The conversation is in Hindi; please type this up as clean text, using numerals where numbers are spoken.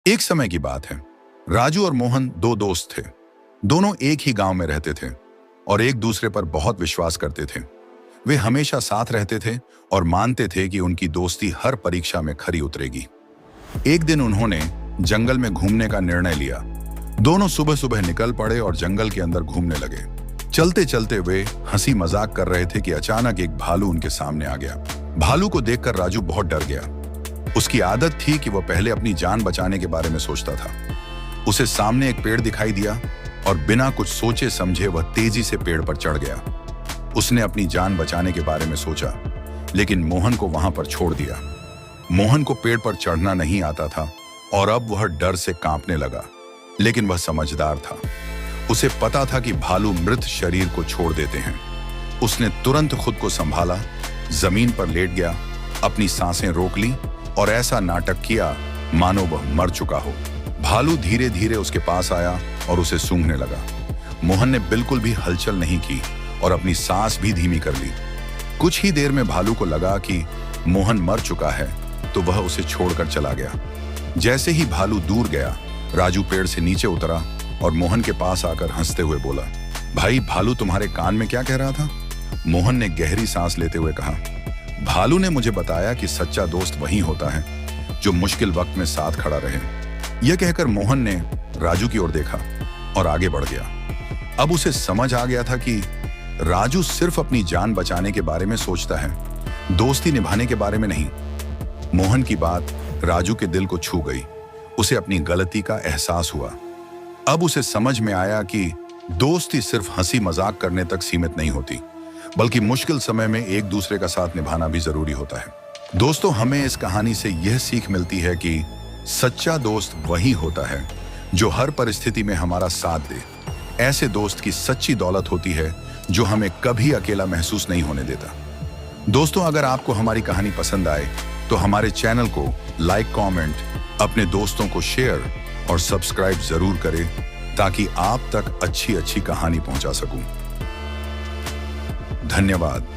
एक समय की बात है। राजू और मोहन दो दोस्त थे। दोनों एक ही गांव में रहते थे और एक दूसरे पर बहुत विश्वास करते थे। वे हमेशा साथ रहते थे और मानते थे कि उनकी दोस्ती हर परीक्षा में खरी उतरेगी। एक दिन उन्होंने जंगल में घूमने का निर्णय लिया। दोनों सुबह सुबह निकल पड़े और जंगल के अंदर घूमने लगे। चलते चलते वे हंसी मजाक कर रहे थे कि अचानक एक भालू उनके सामने आ गया। भालू को देखकर राजू बहुत डर गया। उसकी आदत थी कि वह पहले अपनी जान बचाने के बारे में सोचता था। उसे सामने एक पेड़ दिखाई दिया और बिना कुछ सोचे समझे वह तेजी से पेड़ पर चढ़ गया। उसने अपनी जान बचाने के बारे में सोचा, लेकिन मोहन को वहां पर छोड़ दिया। मोहन को पेड़ पर चढ़ना नहीं आता था और अब वह डर से कांपने लगा, लेकिन वह समझदार था। उसे पता था कि भालू मृत शरीर को छोड़ देते हैं। उसने तुरंत खुद को संभाला, जमीन पर लेट गया, अपनी सांसें रोक ली और ऐसा नाटक किया मानो वह मर चुका हो। भालू धीरे धीरे उसके पास आया और उसे सूंघने लगा। मोहन ने बिल्कुल भी हलचल नहीं की और अपनी सांस भी धीमी कर ली। कुछ ही देर में भालू को लगा कि मोहन मर चुका है, तो वह उसे छोड़कर चला गया। जैसे ही भालू दूर गया, राजू पेड़ से नीचे उतरा और मोहन के पास आकर हंसते हुए बोला, भाई, भालू तुम्हारे कान में क्या कह रहा था? मोहन ने गहरी सांस लेते हुए कहा, भालू ने मुझे बताया कि सच्चा दोस्त वही होता है जो मुश्किल वक्त में साथ खड़ा रहे। यह कहकर मोहन ने राजू की ओर देखा और आगे बढ़ गया। अब उसे समझ आ गया था कि राजू सिर्फ अपनी जान बचाने के बारे में सोचता है, दोस्ती निभाने के बारे में नहीं। मोहन की बात राजू के दिल को छू गई। उसे अपनी गलती का एहसास हुआ। अब उसे समझ में आया कि दोस्ती सिर्फ हंसी मजाक करने तक सीमित नहीं होती, बल्कि मुश्किल समय में एक दूसरे का साथ निभाना भी जरूरी होता है। दोस्तों, हमें इस कहानी से यह सीख मिलती है कि सच्चा दोस्त वही होता है जो हर परिस्थिति में हमारा साथ दे। ऐसे दोस्त की सच्ची दौलत होती है जो हमें कभी अकेला महसूस नहीं होने देता। दोस्तों, अगर आपको हमारी कहानी पसंद आए तो हमारे चैनल को लाइक, कमेंट, अपने दोस्तों को शेयर और सब्सक्राइब जरूर करें ताकि आप तक अच्छी अच्छी कहानी पहुंचा सकूं। धन्यवाद।